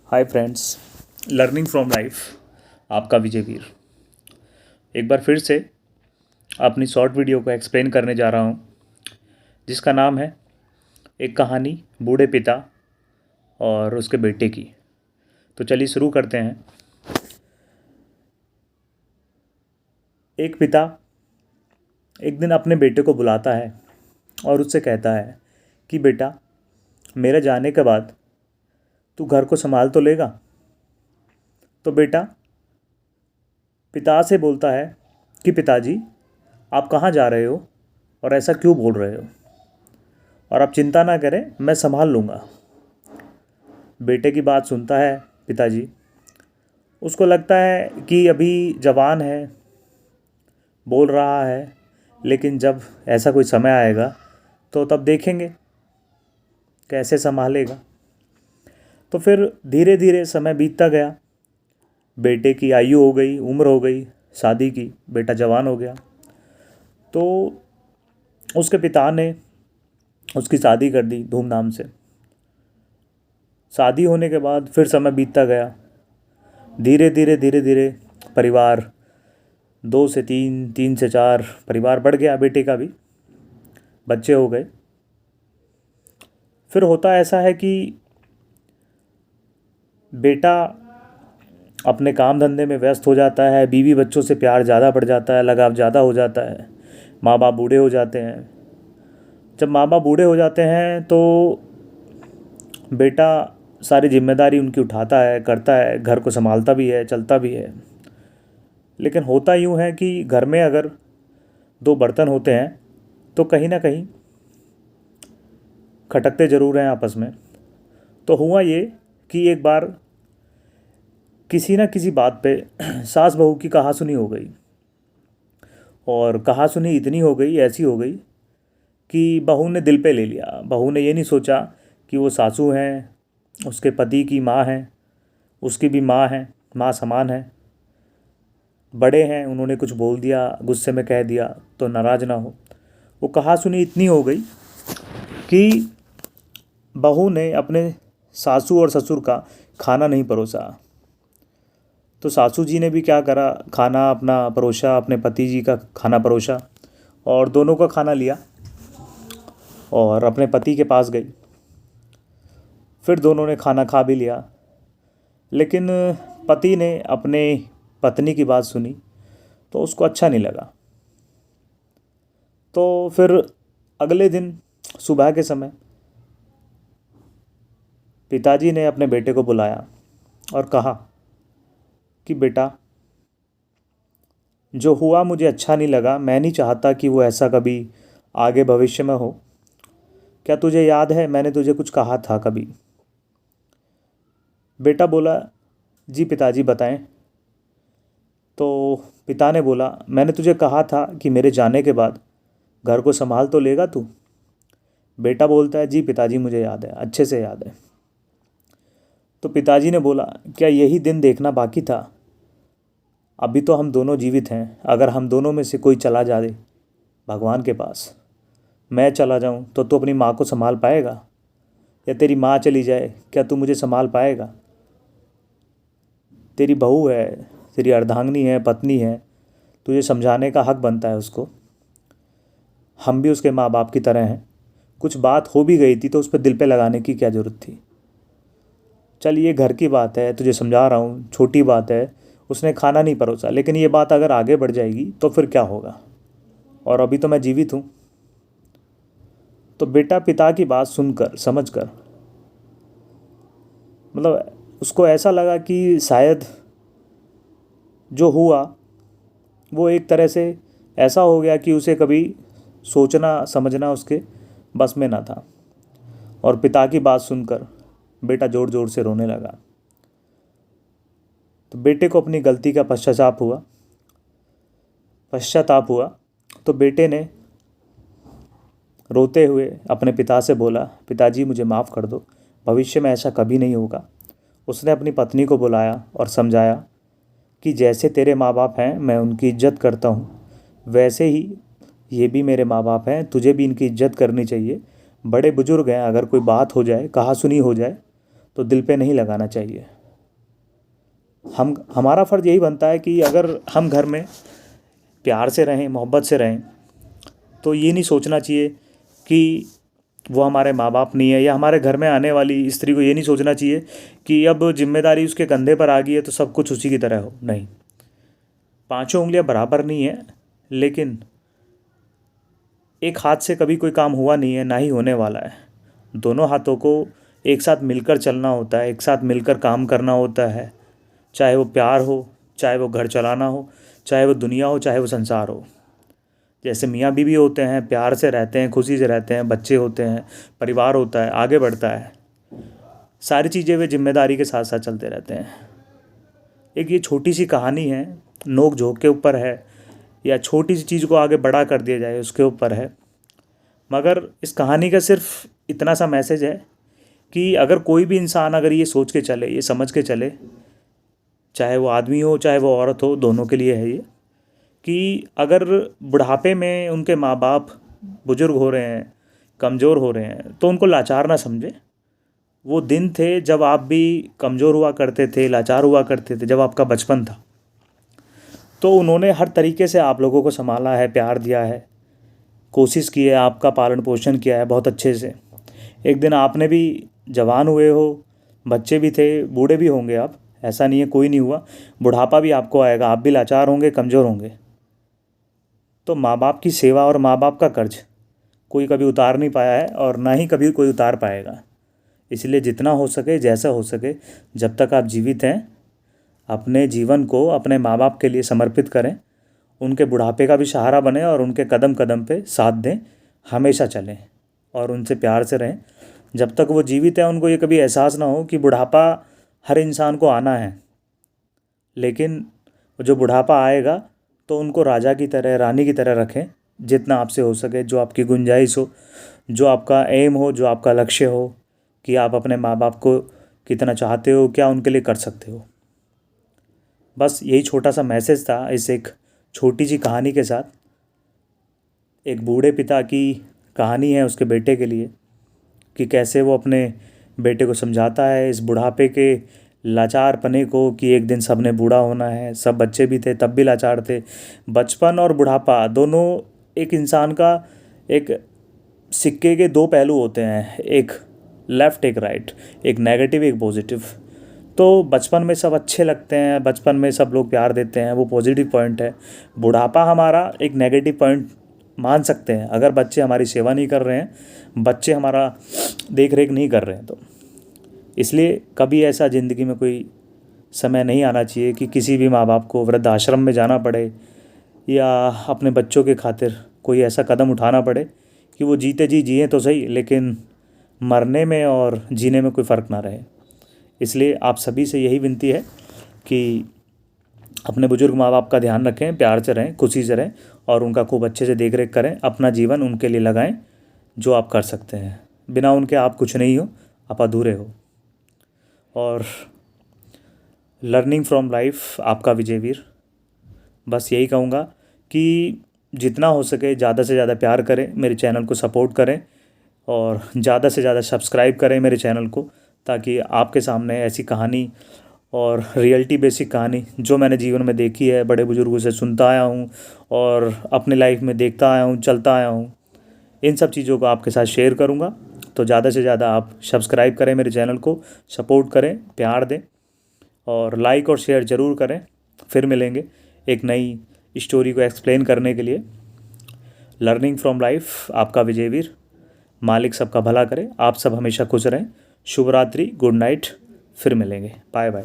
Hi friends, learning from life, आपका विजय वीर। एक बार फिर से अपनी शॉर्ट वीडियो को एक्सप्लेन करने जा रहा हूँ, जिसका नाम है एक कहानी बूढ़े पिता और उसके बेटे की। तो चलिए शुरू करते हैं। एक पिता एक दिन अपने बेटे को बुलाता है और उससे कहता है कि बेटा, मेरे जाने के बाद तू घर को संभाल तो लेगा। तो बेटा पिता से बोलता है कि पिताजी, आप कहाँ जा रहे हो और ऐसा क्यों बोल रहे हो, और आप चिंता ना करें, मैं संभाल लूँगा। बेटे की बात सुनता है पिताजी। उसको लगता है कि अभी जवान है, बोल रहा है, लेकिन जब ऐसा कोई समय आएगा तो तब देखेंगे कैसे संभालेगा। तो फिर धीरे धीरे समय बीतता गया। बेटे की आयु हो गई, उम्र हो गई शादी की, बेटा जवान हो गया। तो उसके पिता ने उसकी शादी कर दी धूमधाम से। शादी होने के बाद फिर समय बीतता गया। धीरे धीरे परिवार 2 से 3, 3 से 4 परिवार बढ़ गया। बेटे का भी बच्चे हो गए। फिर होता ऐसा है कि बेटा अपने काम धंधे में व्यस्त हो जाता है, बीवी बच्चों से प्यार ज़्यादा बढ़ जाता है, लगाव ज़्यादा हो जाता है। माँ बाप बूढ़े हो जाते हैं। जब माँ बाप बूढ़े हो जाते हैं तो बेटा सारी जिम्मेदारी उनकी उठाता है, करता है, घर को संभालता भी है, चलता भी है। लेकिन होता यूँ है कि घर में अगर 2 बर्तन होते हैं तो कहीं ना कहीं खटकते ज़रूर हैं आपस में। तो हुआ ये कि एक बार किसी न किसी बात पे सास बहू की कहासुनी हो गई, और कहासुनी इतनी हो गई, ऐसी हो गई कि बहू ने दिल पे ले लिया। बहू ने ये नहीं सोचा कि वो सासू हैं, उसके पति की माँ हैं, उसकी भी माँ हैं, माँ समान है, बड़े हैं, उन्होंने कुछ बोल दिया, गुस्से में कह दिया तो नाराज़ ना हो। वो कहासुनी इतनी हो गई कि बहू ने अपने सासू और ससुर का खाना नहीं परोसा। तो सासू जी ने भी क्या करा, खाना अपना परोसा, अपने पति जी का खाना परोसा और दोनों का खाना लिया और अपने पति के पास गई। फिर दोनों ने खाना खा भी लिया, लेकिन पति ने अपने पत्नी की बात सुनी तो उसको अच्छा नहीं लगा। तो फिर अगले दिन सुबह के समय पिताजी ने अपने बेटे को बुलाया और कहा कि बेटा, जो हुआ मुझे अच्छा नहीं लगा, मैं नहीं चाहता कि वो ऐसा कभी आगे भविष्य में हो। क्या तुझे याद है मैंने तुझे कुछ कहा था कभी? बेटा बोला, जी पिताजी बताएं। तो पिता ने बोला, मैंने तुझे कहा था कि मेरे जाने के बाद घर को संभाल तो लेगा तू। बेटा बोलता है, जी पिताजी मुझे याद है, अच्छे से याद है। तो पिताजी ने बोला, क्या यही दिन देखना बाकी था? अभी तो हम दोनों जीवित हैं। अगर हम दोनों में से कोई चला जाए भगवान के पास, मैं चला जाऊं तो तू अपनी माँ को संभाल पाएगा? या तेरी माँ चली जाए, क्या तू मुझे संभाल पाएगा? तेरी बहू है, तेरी अर्धांगिनी है, पत्नी है, तुझे समझाने का हक बनता है उसको। हम भी उसके माँ बाप की तरह हैं। कुछ बात हो भी गई थी तो उस पर दिल पे लगाने की क्या ज़रूरत थी? चल ये घर की बात है, तुझे समझा रहा हूँ, छोटी बात है, उसने खाना नहीं परोसा, लेकिन ये बात अगर आगे बढ़ जाएगी तो फिर क्या होगा? और अभी तो मैं जीवित हूँ। तो बेटा पिता की बात सुनकर, समझकर, मतलब उसको ऐसा लगा कि शायद जो हुआ वो एक तरह से ऐसा हो गया कि उसे कभी सोचना समझना उसके बस में ना था। और पिता की बात सुनकर बेटा ज़ोर ज़ोर से रोने लगा। तो बेटे को अपनी गलती का पश्चाताप हुआ। तो बेटे ने रोते हुए अपने पिता से बोला, पिताजी मुझे माफ़ कर दो, भविष्य में ऐसा कभी नहीं होगा। उसने अपनी पत्नी को बुलाया और समझाया कि जैसे तेरे माँ बाप हैं, मैं उनकी इज्जत करता हूँ, वैसे ही ये भी मेरे माँ बाप हैं, तुझे भी इनकी इज्जत करनी चाहिए। बड़े बुजुर्ग हैं, अगर कोई बात हो जाए, कहासुनी हो जाए तो दिल पे नहीं लगाना चाहिए। हमारा फ़र्ज़ यही बनता है कि अगर हम घर में प्यार से रहें, मोहब्बत से रहें, तो ये नहीं सोचना चाहिए कि वो हमारे माँ बाप नहीं है, या हमारे घर में आने वाली स्त्री को ये नहीं सोचना चाहिए कि अब जिम्मेदारी उसके कंधे पर आ गई है तो सब कुछ उसी की तरह हो। नहीं, पांचों उंगलियां बराबर नहीं है, लेकिन एक हाथ से कभी कोई काम हुआ नहीं है, ना ही होने वाला है। दोनों हाथों को एक साथ मिलकर चलना होता है, एक साथ मिलकर काम करना होता है, चाहे वो प्यार हो, चाहे वो घर चलाना हो, चाहे वो दुनिया हो, चाहे वो संसार हो। जैसे मियाँ बीवी होते हैं, प्यार से रहते हैं, खुशी से रहते हैं, बच्चे होते हैं, परिवार होता है, आगे बढ़ता है, सारी चीज़ें वे जिम्मेदारी के साथ साथ चलते रहते हैं। एक ये छोटी सी कहानी है, नोक झोंक के ऊपर है, या छोटी सी चीज़ को आगे बड़ा कर दिया जाए उसके ऊपर है। मगर इस कहानी का सिर्फ इतना सा मैसेज है कि अगर कोई भी इंसान अगर ये सोच के चले, ये समझ के चले, चाहे वो आदमी हो चाहे वो औरत हो, दोनों के लिए है ये, कि अगर बुढ़ापे में उनके माँ बाप बुज़ुर्ग हो रहे हैं, कमज़ोर हो रहे हैं, तो उनको लाचार ना समझे। वो दिन थे जब आप भी कमज़ोर हुआ करते थे, लाचार हुआ करते थे, जब आपका बचपन था। तो उन्होंने हर तरीके से आप लोगों को संभाला है, प्यार दिया है, कोशिश की है, आपका पालन पोषण किया है बहुत अच्छे से। एक दिन आपने भी जवान हुए हो, बच्चे भी थे, बूढ़े भी होंगे आप, ऐसा नहीं है कोई नहीं हुआ, बुढ़ापा भी आपको आएगा, आप भी लाचार होंगे, कमज़ोर होंगे। तो माँ बाप की सेवा और माँ बाप का कर्ज कोई कभी उतार नहीं पाया है, और ना ही कभी कोई उतार पाएगा। इसलिए जितना हो सके, जैसा हो सके, जब तक आप जीवित हैं, अपने जीवन को अपने माँ बाप के लिए समर्पित करें, उनके बुढ़ापे का भी सहारा बने और उनके कदम कदम पे साथ दें, हमेशा चलें और उनसे प्यार से रहें। जब तक वो जीवित हैं, उनको ये कभी एहसास ना हो कि बुढ़ापा हर इंसान को आना है, लेकिन जो बुढ़ापा आएगा तो उनको राजा की तरह, रानी की तरह रखें, जितना आपसे हो सके, जो आपकी गुंजाइश हो, जो आपका एम हो, जो आपका लक्ष्य हो, कि आप अपने माँ बाप को कितना चाहते हो, क्या उनके लिए कर सकते हो। बस यही छोटा सा मैसेज था इस एक छोटी सी कहानी के साथ। एक बूढ़े पिता की कहानी है उसके बेटे के लिए, कि कैसे वो अपने बेटे को समझाता है इस बुढ़ापे के लाचार पने को, कि एक दिन सब ने बूढ़ा होना है। सब बच्चे भी थे तब भी लाचार थे। बचपन और बुढ़ापा दोनों एक इंसान का एक सिक्के के दो पहलू होते हैं, एक लेफ़्ट एक राइट, एक नेगेटिव एक पॉजिटिव। तो बचपन में सब अच्छे लगते हैं, बचपन में सब लोग प्यार देते हैं, वो पॉजिटिव पॉइंट है। बुढ़ापा हमारा एक नेगेटिव पॉइंट मान सकते हैं, अगर बच्चे हमारी सेवा नहीं कर रहे हैं, बच्चे हमारा देख रेख नहीं कर रहे हैं तो। इसलिए कभी ऐसा ज़िंदगी में कोई समय नहीं आना चाहिए कि किसी भी माँ बाप को वृद्धाश्रम में जाना पड़े, या अपने बच्चों के खातिर कोई ऐसा कदम उठाना पड़े कि वो जीते जी जिए तो सही, लेकिन मरने में और जीने में कोई फ़र्क ना रहे। इसलिए आप सभी से यही विनती है कि अपने बुजुर्ग माँ बाप का ध्यान रखें, प्यार से रहें, खुशी से रहें, और उनका खूब अच्छे से देख रेख करें। अपना जीवन उनके लिए लगाएं, जो आप कर सकते हैं। बिना उनके आप कुछ नहीं हो, आप अधूरे हो। और लर्निंग फ्रॉम लाइफ, आपका विजय वीर। बस यही कहूँगा कि जितना हो सके ज़्यादा से ज़्यादा प्यार करें, मेरे चैनल को सपोर्ट करें, और ज़्यादा से ज़्यादा सब्सक्राइब करें मेरे चैनल को, ताकि आपके सामने ऐसी कहानी और रियलिटी बेसिक कहानी जो मैंने जीवन में देखी है, बड़े बुजुर्गों से सुनता आया हूँ और अपने लाइफ में देखता आया हूँ, चलता आया हूँ, इन सब चीज़ों को आपके साथ शेयर करूँगा। तो ज़्यादा से ज़्यादा आप सब्सक्राइब करें मेरे चैनल को, सपोर्ट करें, प्यार दें, और लाइक और शेयर ज़रूर करें। फिर मिलेंगे एक नई स्टोरी को एक्सप्लेन करने के लिए। लर्निंग फ्रॉम लाइफ, आपका विजय वीर। मालिक सबका भला करे, आप सब हमेशा खुश रहें। शुभ रात्रि, गुड नाइट, फिर मिलेंगे, बाय बाय।